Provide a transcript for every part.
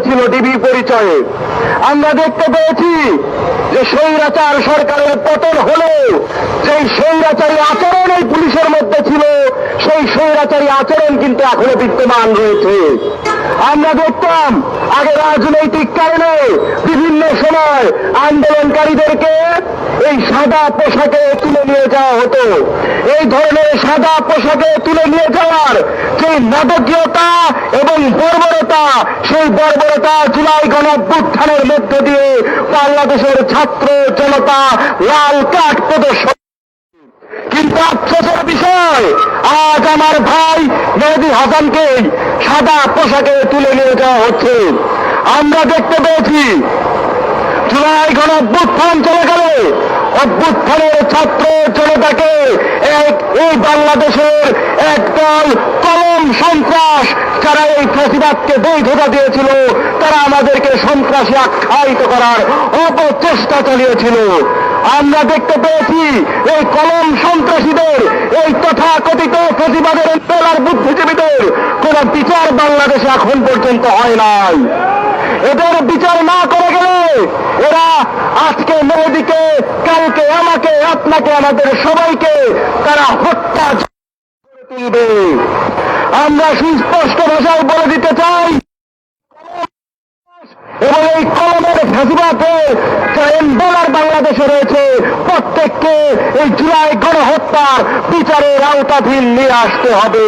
ছিল ডিবি পরিচয়ে। আমরা দেখতে পেয়েছি যে স্বৈরাচার সরকারের পতন হলে সেই স্বৈরাচারী আচরণ এই পুলিশের মধ্যে ছিল, সেই স্বৈরাচারী আচরণ কিন্তু এখনো বিদ্যমান রয়েছে। আমরা দেখতাম আগে রাজনৈতিক কারণে বিভিন্ন সময় আন্দোলনকারীদেরকে এই সাদা পোশাকে তুলে নিয়ে যাওয়া হতো। এই ধরনের সাদা পোশাকে তুলে নিয়ে যাওয়ার যে নাটকীয়তা এবং বর্বরতা, সেই বর্বরতা জুলাই গণঅভ্যুত্থানের মধ্য দিয়ে বাংলাদেশের ছাত্র জনতা লাল কাঠ প্রদর্শন। কিন্তু আফসোসের বিষয়, আজ আমার ভাই মেহেদী হাসানকে সাদা পোশাকে তুলে নিয়ে যাওয়া হচ্ছে। আমরা দেখতে পেয়েছি জুলাই গণঅভ্যুত্থান চলে গেল, অভ্যুত্থানের ছাত্র জনতাকে এই বাংলাদেশের একদল কলম সন্ত্রাস, যারা এই ফ্যাসিবাদকে বৈধতা দিয়েছিল, তারা আমাদেরকে সন্ত্রাসী আখ্যায়িত করার অপচেষ্টা চালিয়েছিল। আমরা দেখতে পেয়েছি এই কলম সন্ত্রাসীদের, এই তথাকথিত ফ্যাসিবাদের পেলার বুদ্ধিজীবীদের কোন বিচার বাংলাদেশে এখন পর্যন্ত হয় নাই। এদের বিচার না করে গেলে এরা আজকে মেহেদীকে, কালকে আমাকে, আপনাকে, আমাদের সবাইকে তারা হত্যা করে তুলবে। আমরা সুস্পষ্ট ভাষায় বলে দিতে চাই, এবং এই কলমের ফ্যাসিবাদে যারা এমবেলার বাংলাদেশে রয়েছে, প্রত্যেককে এই জুলাই গণহত্যার বিচারের আওতাধীন নিয়ে আসতে হবে।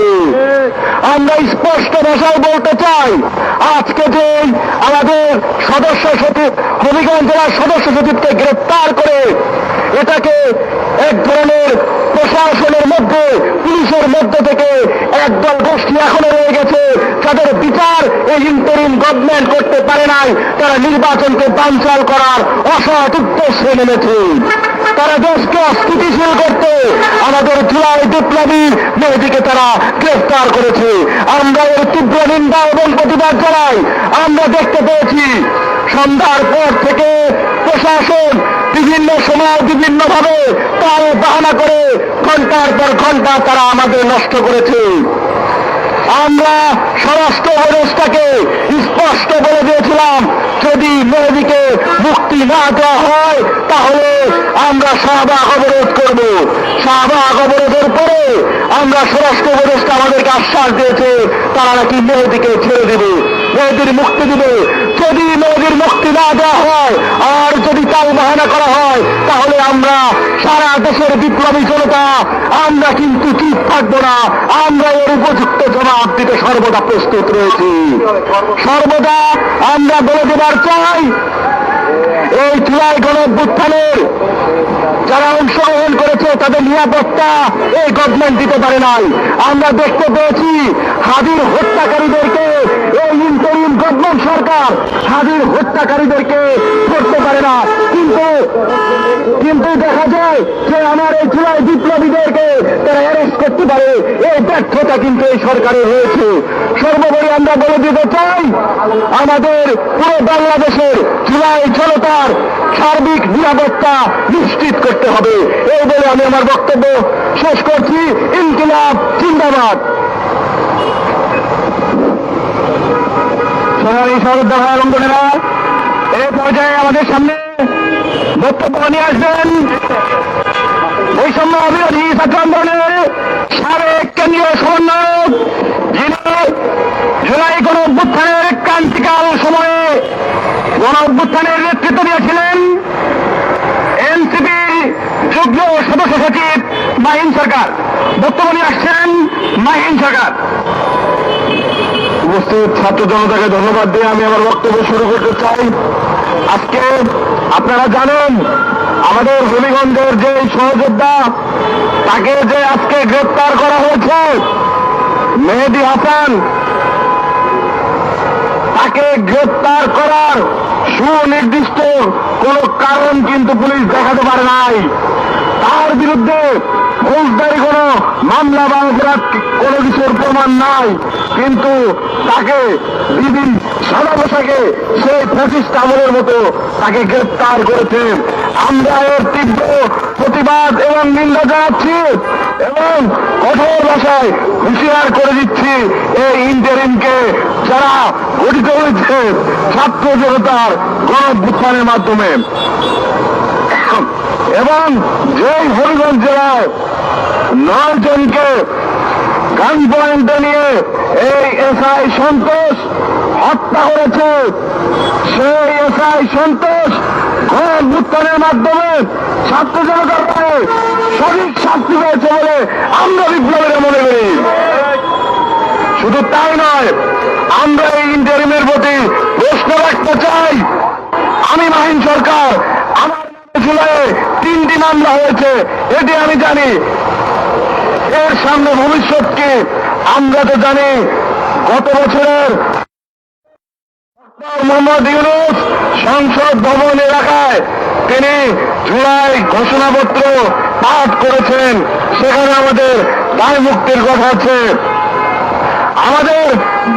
আমরা স্পষ্ট ভাষায় বলতে চাই, আজকে যে আমাদের সদস্য সচিব, হবিগঞ্জ জেলার সদস্য সচিবকে গ্রেপ্তার করে এটাকে এক ধরনের প্রশাসনের মধ্যে, পুলিশের মধ্যে থেকে একদল গোষ্ঠী এখনো রয়ে গেছে, যাদের বিচার এই ইন্টারিম গভর্নমেন্ট করতে পারে নাই। তারা নির্বাচনকে বানচাল করার অসৎ উদ্দেশ্যে নেমেছে। তারা দেশকে অস্থিতিশীল করতে আমাদের জুলাই বিপ্লবী মেহেদীকে তারা গ্রেফতার করেছে। আমরা এর তীব্র নিন্দা এবং প্রতিবাদ জানাই। আমরা দেখতে পেয়েছি সন্ধ্যার পর থেকে প্রশাসন বিভিন্ন সময় বিভিন্নভাবে তাল বাহানা করে ঘন্টার পর ঘন্টা তারা আমাদের নষ্ট করেছে। আমরা স্বরাষ্ট্র উপদেষ্টাকে স্পষ্ট বলে দিয়েছিলাম, যদি মেহেদীকে মুক্তি না দেওয়া হয় তাহলে আমরা শাহবাগ অবরোধ করব। শাহবাগ অবরোধের পরে আমরা স্বরাষ্ট্র উপদেষ্টা আমাদেরকে আশ্বাস দিয়েছে তারা নাকি মেহেদীকে ছেড়ে দেবে, মেহেদীর মুক্তি দেবে। যদি মেহেদীর মুক্তি না দেওয়া হয় আর যদি তাল বাহানা করা হয় তাহলে আমরা সারা দেশের বিপ্লবী জনতা আমরা কিন্তু চুপ থাকবো না। আমরা এর উপযুক্ত জবাব দিতে সর্বদা প্রস্তুত রয়েছি। সর্বদা আমরা বলে দেবার চাই, এই জুলাই গণঅভ্যুত্থানের যারা অংশগ্রহণ করেছে তাদের নিরাপত্তা এই গভর্নমেন্ট দিতে পারে নাই। আমরা দেখতে পেয়েছি হাদির হত্যাকারীদেরকে এই ইন্টারিম গভর্নমেন্ট সরকার হাদির হত্যাকারীদেরকে ধরতে পারে না, কিন্তু দেখা যায় যে আমার এই জুলাই বিপ্লবীদেরকে তারা অ্যারেস্ট করতে পারে। এই ব্যর্থতা কিন্তু এই সরকারের হয়েছে। সর্বোপরি আমরা বলে দিতে চাই, আমাদের পুরো বাংলাদেশের জুলাই জনতার সার্বিক নিরাপত্তা নিশ্চিত করতে হবে। এই বলে আমি আমার বক্তব্য শেষ করছি। ইনকিলাব জিন্দাবাদ। সোনালী সরদার আলমগীরা এই পর্যায়ে আমাদের সামনে বক্তব্য নিয়ে আসবেন বৈষম্য বিরোধী ছাত্র আন্দোলনের সাবেক কেন্দ্রীয় সমন্বয়ক, যিনি জুলাই গণঅভ্যুত্থানের ক্রান্তিকাল সময়ে গণঅভ্যুত্থানের নেতৃত্ব দিয়েছিলেন, এনসিপির যুগ্ম সদস্য সচিব মাহিন সরকার। বক্তব্য নিয়ে আসছেন মাহিন সরকার। উপস্থিত ছাত্র জনতাকে ধন্যবাদ দিয়ে আমি আমার বক্তব্য শুরু করতে চাই। আজকে আপনারা জানেন আমাদের হবিগঞ্জের যে সহযোদ্ধা, তাকে যে আজকে গ্রেপ্তার করা হয়েছে মেহেদী হাসান, তাকে গ্রেপ্তার করার সুনির্দিষ্ট কোন কারণ কিন্তু পুলিশ দেখাতে পারে নাই। তার বিরুদ্ধে ফৌজদারি কোন মামলা বা অপরাধ কোনো কিছুর প্রমাণ নাই, কিন্তু তাকে বিভিন্ন সাদা পোশাকে সেই ফ্যাসিস্ট আমলের মতো তাকে গ্রেপ্তার করেছে। আমরা এর তীব্র প্রতিবাদ এবং নিন্দা জানাচ্ছি। এবং কঠোর ভাষায় হুঁশিয়ার করে দিচ্ছি এই ইন্টারিমকে, যারা গঠিত হয়েছে ছাত্র জনতার গণঅভ্যুত্থানের মাধ্যমে। এবং যেই হবিগঞ্জ জেলায় 9 জনকে গান পয়েন্টে নিয়ে এই এসআই সন্তোষ হত্যা করেছে, সেই এসআই সন্তোষ গণঅভ্যুত্থানের মাধ্যমে ছাত্র জনতার পরে সঠিক শাস্তি পেয়েছে বলে আমরা বিপ্লবীরা মনে করি। শুধু তাই নয়, আমরা এই ইন্টারিমের প্রতি প্রশ্ন রাখতে চাই। আমি মাহিন সরকার, আমার জুলাইয়ে 3টি মামলা হয়েছে, এটি আমি জানি। এর সামনে ভবিষ্যৎ কি আমরা তো জানি। গত বছরের মোহাম্মদ ইউনূস সংসদ ভবন এলাকায় তিনি জুলাই ঘোষণাপত্র পাঠ করেছেন, সেখানে আমাদের দায় মুক্তির কথা আছে, আমাদের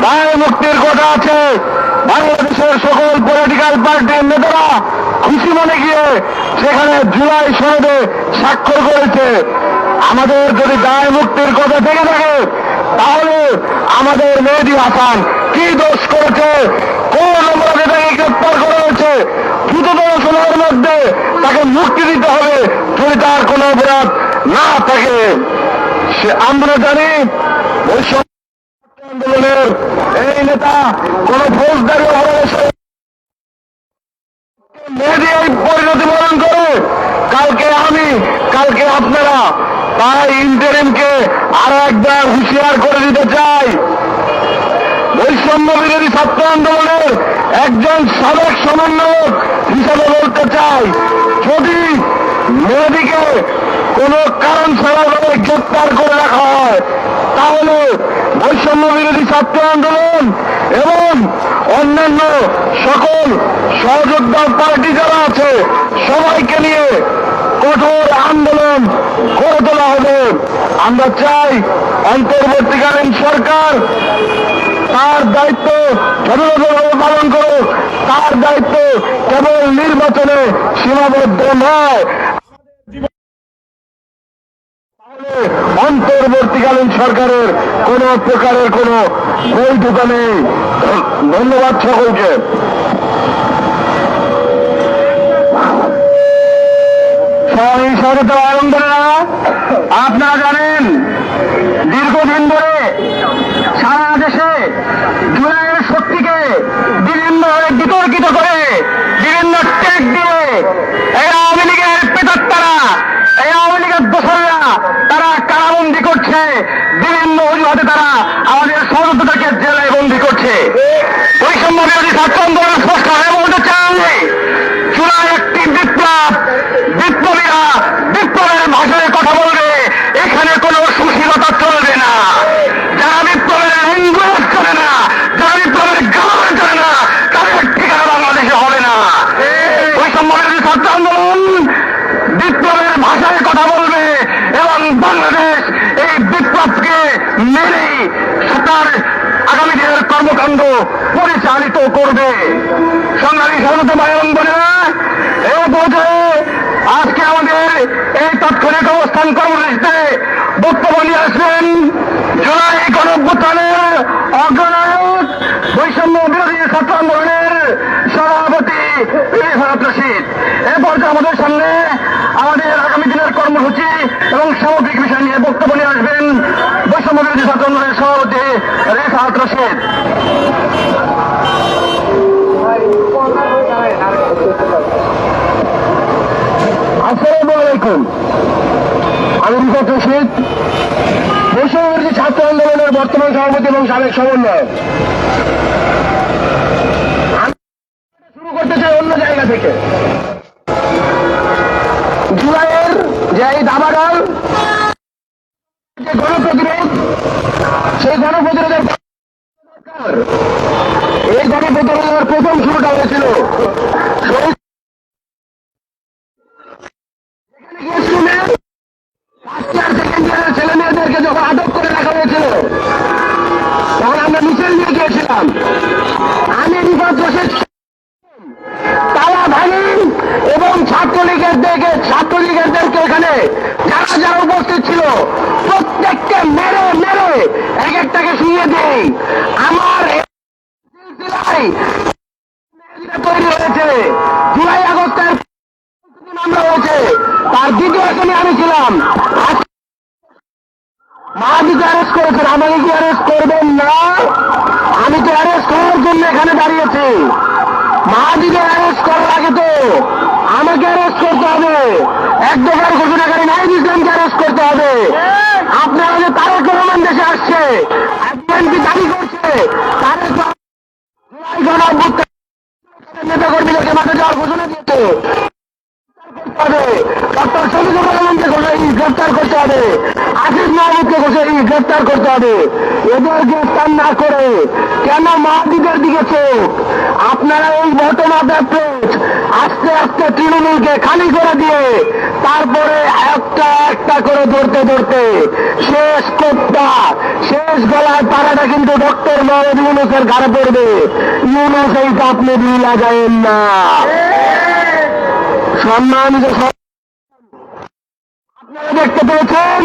দায় মুক্তির কথা আছে। বাংলাদেশের সকল পলিটিক্যাল পার্টির নেতারা খুশি মনে গিয়ে সেখানে জুলাই সনদে স্বাক্ষর করেছে। আমাদের যদি দায় মুক্তির কথা থেকে থাকে, তাহলে আমাদের মেহেদী হাসান কি দোষ করেছে, কোন অপরাধে তাকে গ্রেপ্তার করা হয়েছে, দ্রুততম সময়ের মধ্যে তাকে মুক্তি দিতে হবে যদি তার কোন অপরাধ না থাকে। আমরা জানি আন্দোলনের এই নেতা কোন ফৌজদারি অপরাধে মেহেদী এই পরিণতি বরণ করে, কালকে আপনারা, তাই ইন্টারিমকে আরো একবার হুঁশিয়ার করে দিতে চাই। বৈষম্য বিরোধী ছাত্র আন্দোলনের একজন সাবেক সমন্বয়ক হিসাবে বলতে চাই, যদি মেহেদীকে কোন কারণ ছাড়া গ্রেপ্তার করে রাখা হয়, তাহলে বৈষম্য বিরোধী ছাত্র আন্দোলন এবং অন্যান্য সকল সহযোদ্ধা পার্টি যারা আছে সবাইকে নিয়ে কঠোর আন্দোলন গড়ে তোলা হবে। আমরা চাই অন্তর্বর্তীকালীন সরকার তার দায়িত্ব যথাযথভাবে পালন করুক। তার দায়িত্ব কেবল নির্বাচনে সীমাবদ্ধ নয়। অন্তর্বর্তীকালীন সরকারের কোন প্রকারের কোন বৈধতা নেই। ধন্যবাদ সকলকে। স্বাগত আনন্দরা, আপনারা জানেন দীর্ঘদিন ধরে সারা দেশে জুলাইয়ের শক্তিকে বিভিন্নভাবে বিতর্কিত করে, বিভিন্ন ট্যাগ দিয়ে এই আওয়ামী লীগের পেটাত্তারা, এই আওয়ামী লীগের দোসররা তারা কারাবন্দি করছে, বিভিন্ন অজুহাতে তারা আমাদের সহযোদ্ধাকে জেলায় বন্দি করছে। বৈষম্য বিরোধী ছাত্র আন্দোলন স্পষ্ট হয়ে বলতে চাই, জুলাই একটি বিপ্লব, বিপ্লবীরা বিপ্লবের ভাষায় কথা বলবে, এখানে কোন সুশীলতা চলবে না। যারা বিপ্লবের ল্যাঙ্গুয়েজ চলে না, যারা বিপ্লবের গান চলে না, তাদের ঠিকানা বাংলাদেশে হবে না। বৈষম্য বিরোধী ছাত্র আন্দোলন বিপ্লবের ভাষায় কথা বলবে এবং বাংলাদেশ এই বিপ্লবকে মেনেই তার আগামী দিনের কর্মকাণ্ড পরিচালিত করবে। সংগ্রামী সহযোগী ভাই এবং বোনেরা, এই পর্যায়ে আজকে আমাদের এই তাৎক্ষণিক অবস্থান কর্মসূচিতে বক্তব্য নিয়ে আসবেন জুলাই গণঅভ্যুত্থানের অগ্রনায়ক, বৈষম্য বিরোধী ছাত্র আন্দোলনের সভাপতি রেফাত রশিদ। এ পর্যায়ে আমাদের সামনে আমাদের আগামী দিনের কর্মসূচি এবং সামগ্রিক বিষয় নিয়ে বক্তব্য নিয়ে আসবেন বৈষম্য বিরোধী ছাত্র আন্দোলনের সভাপতি রেফাত রশিদ। আসসালামু আলাইকুম। আমি রেফাত রশিদ, বৈষম্য বিরোধী ছাত্র আন্দোলনের বর্তমান সভাপতি এবং সাবেক সমন্বয়ক। শুরু করতে চাই অন্য জায়গা থেকে। জুলাইয়ের যে এই দাবানল, যে গণপ্রতিরোধ, সেই গণপ্রতিরোধের এই গণপ্রতিরোধের প্রথম শুরুটা হয়েছিল ফার্স্ট ইয়ার সেকেন্ড ইয়ারের ছেলে মেয়েদেরকে যখন আটক করে রাখা হয়েছিল, তখন আমরা মিছিল নিয়ে গিয়েছিলাম। আমি রেফাত রশিদ তালা ভাঙি এবং ছাত্রলীগেরদেরকে এখানে যারা যারা উপস্থিত ছিল প্রত্যেককে মেরে মেরে এক একটাকে শুয়ে দেই। আমার সিলসিলায় তৈরি হয়েছে, জুলাই আগস্টের মামলা হয়েছে, তার দ্বিতীয় আসামি আমি ছিলাম। মাহাদিকে অ্যারেস্ট করেছেন, আমাকে কি অ্যারেস্ট করবেন না? আমি তো অ্যারেস্ট হওয়ার জন্য এখানে দাঁড়িয়েছি। মাহাদিকে অ্যারেস্ট করার আগে তো আমাকে অ্যারেস্ট করতে হবে। এক দফার ঘোষণাকারী নাহিদ ইসলামকে অ্যারেস্ট করতে হবে। আপনারা যে তারেক রহমান দেশে আসছে, বিএনপি দাবি করছে তারেক নেতা কর্মীদেরকে মাঠে যাওয়ার ঘোষণা দিয়েছে, ডক্টর শফিকুর রহমানকে গ্রেফতার করতে হবে, আসিফ মাহমুদকে গ্রেফতার করতে হবে। এদের গ্রেফতার না করে কেন মাহাদিদের দিকে চোখ? আপনারা এই বটম আপ অ্যাপ্রোচ আস্তে আস্তে তৃণমূলকে খালি করে দিয়ে তারপরে একটা একটা করে ধরতে ধরতে শেষ কোপটা, শেষ গলায় পাড়াটা কিন্তু ডক্টর মোহাম্মদ ইউনূসের ঘাড়ে পড়বে। ইউনূস এইটা আপনি ভুলা যাবেন না। সম্মানিত আপনারা দেখতে পেয়েছেন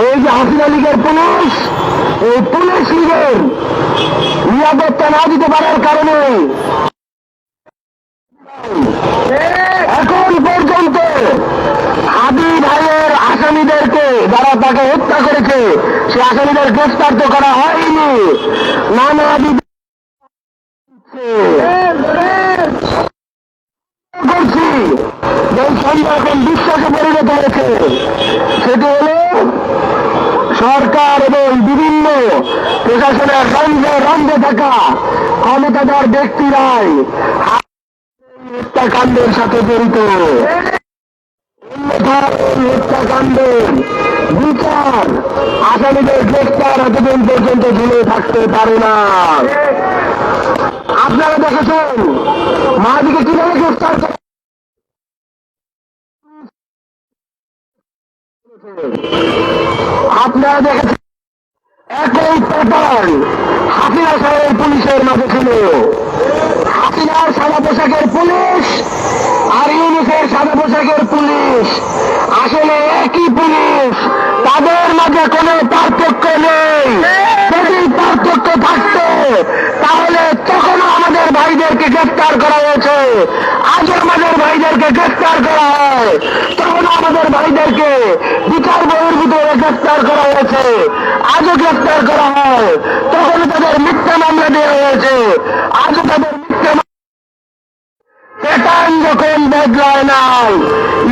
এই যে হাসিনা লীগের পুলিশ, এই পুলিশ লীগের নিরাপত্তা না দিতে পারার কারণে এখন পর্যন্ত হাদি ভাইয়ের আসামিদেরকে যারা তাকে হত্যা করেছে সে আসামিদের গ্রেফতার তো করা হয়নি। নানাবিধ করছি যে সন্ধ্যা এখন বিশ্বাসে পরিণত হয়েছে, সেটি হল সরকার এবং বিভিন্ন প্রশাসনের রন্ধে থাকা ক্ষমতাধর ব্যক্তিরাই হত্যাকাণ্ডের সাথে জড়িত। হত্যাকাণ্ডের বিচার আসামিদের গ্রেফতার এতদিন পর্যন্ত ঝুলে থাকতে পারে না। আপনারা দেখেছেন মাহাদিকে কিভাবে গ্রেফতার করে, আপনারা দেখেছেন একই প্যাটার্ন হাসিনা সাহেবের পুলিশের মাঝে ছিল। হাসিনার সাদা পোশাকের পুলিশ আর ইউনূসের সাদা পোশাকের পুলিশ আসলে একই পুলিশ, তাদের মাঝে কোনো পার্থক্য নেই। যদি পার্থক্য থাকতো তাহলে তখনও আমাদের ভাইদেরকে গ্রেফতার করা হয়েছে, আজও আমাদের ভাইদেরকে গ্রেফতার করা হয়, তখনও আমাদের ভাইদেরকে বিচার বহির্ভূত গ্রেফতার করা হয়েছে, আজও গ্রেফতার করা হয়, তখনও তাদের মিথ্যা মামলা দেওয়া হয়েছে, আজও তাদের মিথ্যা প্যাটার্ন যখন বদলায় নাই।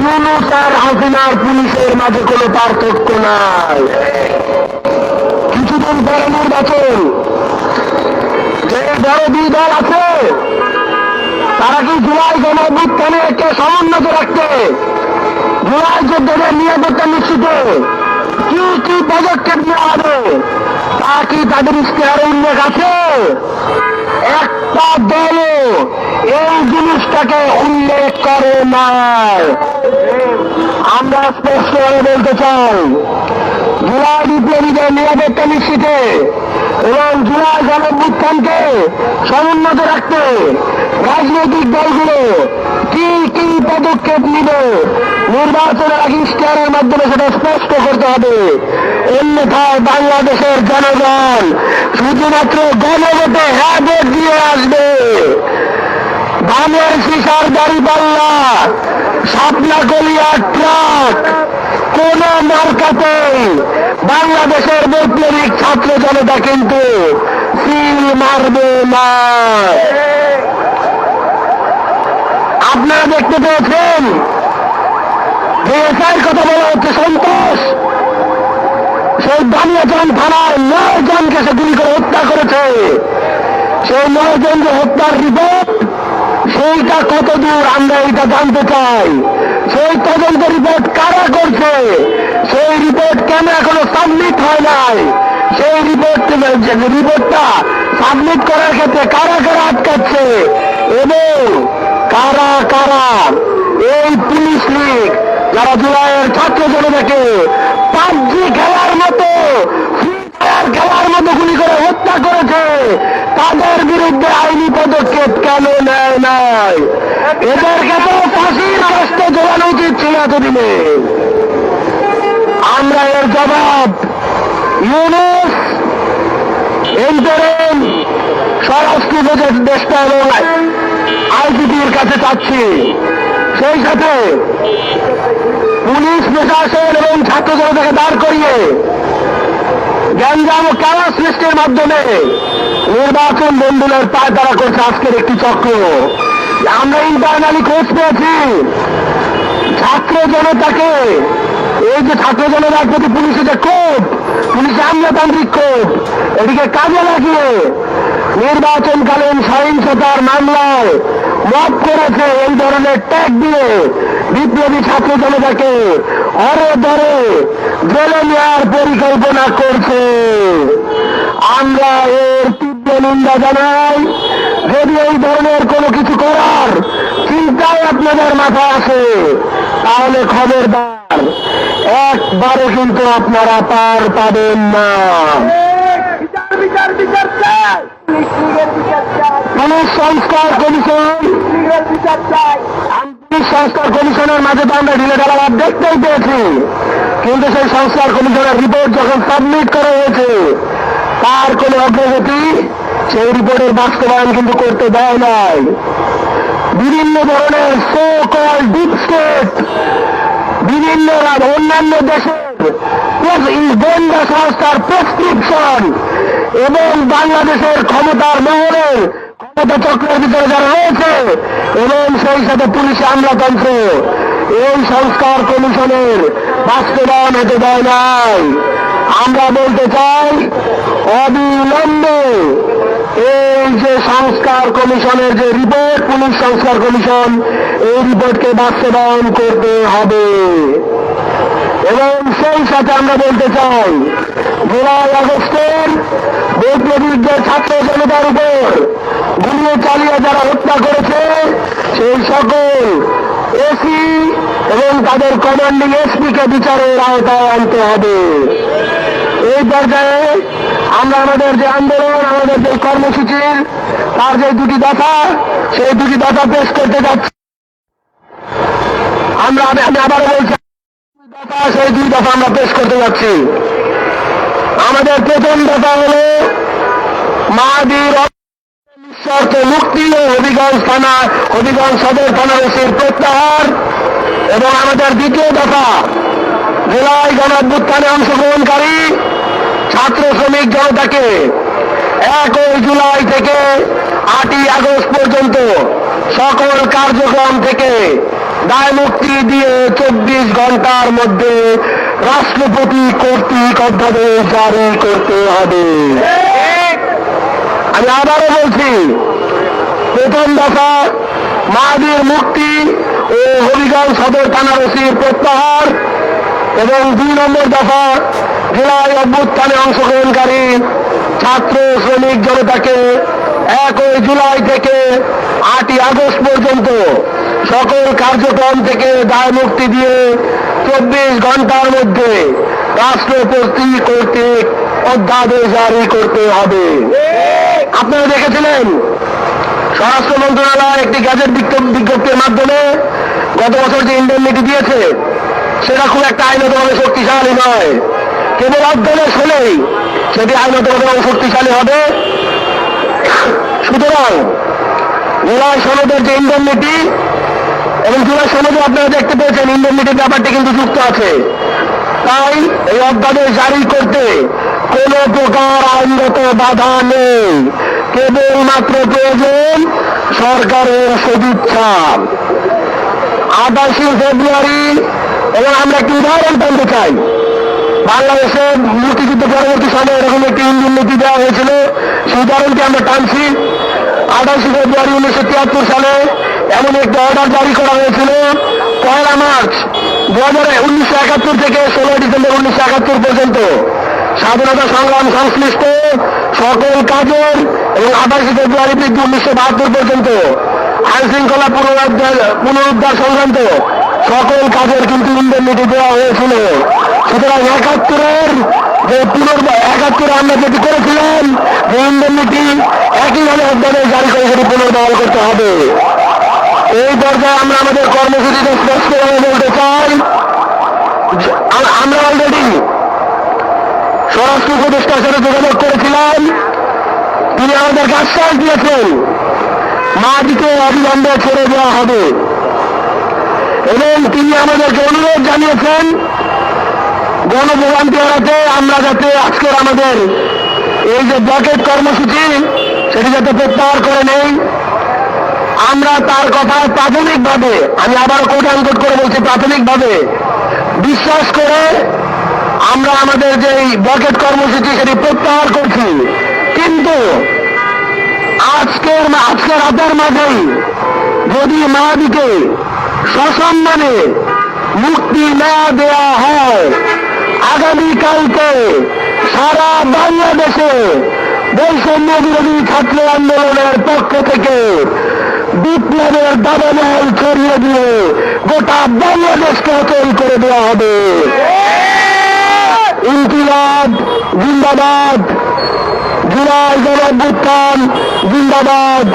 ইউনূস আর হাসিনার পুলিশের মাঝে কোনো পার্থক্য নাই। কিছুদিন পরে নির্বাচন, যে বড় দুই দল আছে তারা কি জুলাই গণঅভ্যুত্থানকে সমুন্নত রাখতে, জুলাই যোদ্ধাদের নিরাপত্তা নিশ্চিতে কি কি পদক্ষেপ নেওয়া হবে তা কি তাদের ইশতেহারে উল্লেখ আছে? একটা দলও এই জিনিসটাকে উল্লেখ করে নাই। আমরা স্পষ্টভাবে বলতে চাই, জুলাই বিপ্লবীদের নিরাপত্তা নিশ্চিতে এবং জুলাই গণঅভ্যুত্থানকে সমুন্নত রাখতে রাজনৈতিক দলগুলো কি কি পদক্ষেপ নিবে নির্বাচনের আগে ইশতেহারের মাধ্যমে সেটা স্পষ্ট করতে হবে। অন্যথায় বাংলাদেশের জনগণ শুধুমাত্র গণভোটে হ্যাঁ ভোট দিয়ে আসবে। ধানের শিশার দাঁড়িপাল্লা, শাপলা গলিয়া ট্রাক, কোন মার্কাতেই বাংলাদেশের বৈপ্লবিক ছাত্র জনতা কিন্তু সিল মারবে না। আপনারা দেখতে পেয়েছেন যে এসআইয়ের কথা বলা হচ্ছে সন্তোষ, সেই বানিয়াচরণ থানার 9 জনকে সে গুলি করে হত্যা করেছে। সেই 9 জন যে হত্যার রিপোর্ট, সেইটা কত দূর আমরা এটা জানতে চাই। সেই তদন্ত রিপোর্ট কারা করছে, সেই রিপোর্ট কেন এখনো সাবমিট হয় নাই, সেই রিপোর্টটা সাবমিট করার ক্ষেত্রে কারা কারা আটকাচ্ছে এবং কারা কারা এই পুলিশ লীগ যারা জুলাইয়ের ছাত্র জনতাকে পাবজি খেলার মতো, ফ্রি ফায়ার খেলার মতো গুলি করে হত্যা করেছে, তাদের বিরুদ্ধে আইনি পদক্ষেপ কেন নেয় নাই? এদেরকে তো ফাঁসির রাস্তা জোগানো উচিত ছিল এতদিনে। আমরা এর জবাব ইউনূস, ইন্টারিম স্বরাষ্ট্র উপদেষ্টা এবং আইজিপির কাছে চাচ্ছি। সেই সাথে পুলিশ প্রশাসন এবং ছাত্র জনতাকে দাঁড় করিয়ে গ্যাঞ্জাম ও কারা সৃষ্টির মাধ্যমে নির্বাচন বন্ধুলের পায়তারা করছে আজকের একটি চক্র। আমরা ইন্টারনালি খোঁজ পেয়েছি ছাত্র জনতাকে, এই যে ছাত্র জনতার প্রতি পুলিশের যে ক্ষোভ, পুলিশের আমলাতান্ত্রিক ক্ষোভ, এটিকে কাজে লাগিয়ে নির্বাচনকালীন সহিংসতার মামলায় মত করেছে এই ধরনের ট্যাগ দিয়ে বিপ্লবী ছাত্র জনতাকে অরে ধরে জেলে নেওয়ার পরিকল্পনা করছে। আমরা এর তীব্র নিন্দা জানাই। যদি এই ধরনের কোনো কিছু করার চিন্তায় আপনাদের মাথায় আসে তাহলে খবরদার, একবারে কিন্তু আপনারা পার পাবেন না। পুলিশ সংস্কার কমিশন, পুলিশ সংস্কার কমিশনের মাঝে তো আমরা ঢিলে ঢালা দেখতেই পেয়েছি, কিন্তু সেই সংস্কার কমিশনের রিপোর্ট যখন সাবমিট করা হয়েছে তার কোন অগ্রগতি সেই রিপোর্টের বাস্তবায়ন কিন্তু করতে দেয় নাই। বিভিন্ন ধরনের সো কল ডিপ স্টেট, বিভিন্ন অন্যান্য দেশের গোয়েন্দা সংস্থার প্রেসক্রিপশন এবং বাংলাদেশের ক্ষমতার মহলের ক্ষমতা চক্রের ভিতরে যারা রয়েছে এবং সেই সাথে পুলিশ আমলাতন্ত্র এই সংস্কার কমিশনের বাস্তবায়ন হতে দেয় নাই। আমরা বলতে চাই অবিলম্বে এই যে সংস্কার কমিশনের যে রিপোর্ট, পুলিশ সংস্কার কমিশন, এই রিপোর্টকে বাস্তবায়ন করতে হবে। এবং সেই সাথে আমরা বলতে চাই জুলাই আগস্টের বৈপ্লবিকদের ছাত্র জনতার উপর গুলি চালিয়ে যারা হত্যা করেছে সেই সকল এসি এবং তাদের কমান্ডিং এসপিকে বিচারের আওতায় আনতে হবে। এই পর্যায়ে আমরা আমাদের যে আন্দোলন, আমাদের যে কর্মসূচির তার যে দুটি দফা, সেই দুটি দফা পেশ করতে যাচ্ছি। আমি আবারও বলছি, সেই দুই দফা আমরা পেশ করতে যাচ্ছি। আমাদের প্রথম দফা হল মাহাদির নিঃশর্ত মুক্তি ও হবিগঞ্জ সদর থানার ওসির প্রত্যাহার, এবং আমাদের দ্বিতীয় দফা জুলাই গণঅভ্যুত্থানে অংশগ্রহণকারী ছাত্র শ্রমিক জনতাকে 1 জুলাই থেকে 8 আগস্ট পর্যন্ত সকল কার্যক্রম থেকে দায় মুক্তি দিয়ে 24 ঘন্টার মধ্যে রাষ্ট্রপতি কর্তৃক অধ্যাদেশ জারি করতে হবে। আমি আবারও বলছি, প্রথম দফা মাহাদির মুক্তি ও হবিগঞ্জ সদর থানার ওসির প্রত্যাহার, এবং 2 নম্বর দফা জুলাই অভ্যুত্থানে অংশগ্রহণকারী ছাত্র শ্রমিক জনতাকে 1 জুলাই থেকে 8 আগস্ট পর্যন্ত সকল কার্যক্রম থেকে দায় মুক্তি দিয়ে 24 ঘন্টার মধ্যে রাষ্ট্রপতি কর্তৃক অধ্যাদেশ জারি করতে হবে। আপনারা দেখেছিলেন স্বরাষ্ট্র মন্ত্রণালয় একটি গ্যাজেট বিজ্ঞপ্তির মাধ্যমে গত বছর যে ইন্ডেমনিটি দিয়েছে সেটা খুব একটা আইনগতভাবে শক্তিশালী নয়। কেবল অধ্যাদেশ হলেই সেটি আইনগতভাবে শক্তিশালী হবে। সুতরাং জুলাই সনদের যে ইন্ডেমনিটি এবং জুলাই সনদে আপনারা দেখতে পেয়েছেন ইন্ডেমনিটির ব্যাপারটি কিন্তু যুক্ত আছে। তাই এই অধ্যাদেশ জারি করতে কোন প্রকার আইনগত বাধা নেই, কেবলমাত্র প্রয়োজন সরকারের সদিচ্ছা। 28 ফেব্রুয়ারি, এবং আমরা একটি উদাহরণ টানতে চাই, বাংলাদেশের মুক্তিযুদ্ধ পরবর্তী সময়ে এরকম একটি ইন্ডেমনিটি দেওয়া হয়েছিল, সেই উদাহরণটি আমরা টানছি। 28 ফেব্রুয়ারি 1973 সালে এমন একটি অর্ডার জারি করা হয়েছিল। 1 মার্চ 1971 থেকে 16 ডিসেম্বর 1971 পর্যন্ত স্বাধীনতা সংগ্রাম সংশ্লিষ্ট সকল কাজের, এবং 28 ফেব্রুয়ারি 1972 পর্যন্ত আইন শৃঙ্খলা পুনরুদ্ধার সংক্রান্ত সকল কাজের কিন্তু ইন্ডেমনিটি দেওয়া হয়েছিল। সুতরাং 71-এর যে 71-এ আমরা যেটি করেছিলাম যে ইন্ডেমনিটি একইভাবে অধ্যাদেশ জারি করে সেটি পুনর্বহাল করতে হবে। এই পর্যায়ে আমরা আমাদের কর্মসূচিতে স্পষ্টভাবে বলতে চাই, আমরা অলরেডি স্বরাষ্ট্র উপদেষ্টার সাথে যোগাযোগ করেছিলাম, তিনি আমাদেরকে আশ্বাস দিয়েছেন মাটিকে অবিলম্বে ছেড়ে দেওয়া হবে এবং তিনি আমাদেরকে অনুরোধ জানিয়েছেন গণভোগান্তি এড়াতে আমরা যাতে আজকের আমাদের এই যে ব্লকেট কর্মসূচি সেটি যাতে প্রত্যাহার করে নেই। আমরা তার কথায় প্রাথমিকভাবে, আমি আবার কোট আনকোট করে বলছি, প্রাথমিকভাবে বিশ্বাস করে আমরা আমাদের যে ব্লকেট কর্মসূচি সেটি প্রত্যাহার করছি। কিন্তু আজকের রাতের মাঝেই যদি মায়াবীকে সসম্মানে মুক্তি না দেওয়া হয়, আগামীকালকে সারা বাংলাদেশে বৈষম্য বিরোধী ছাত্র আন্দোলনের পক্ষ থেকে বিপ্লবের দাবানল ছড়িয়ে দিয়ে গোটা বাংলাদেশকে অচল করে দেওয়া হবে। ইনকিলাব জিন্দাবাদ, জুলাই গণ অভ্যুত্থান জিন্দাবাদ।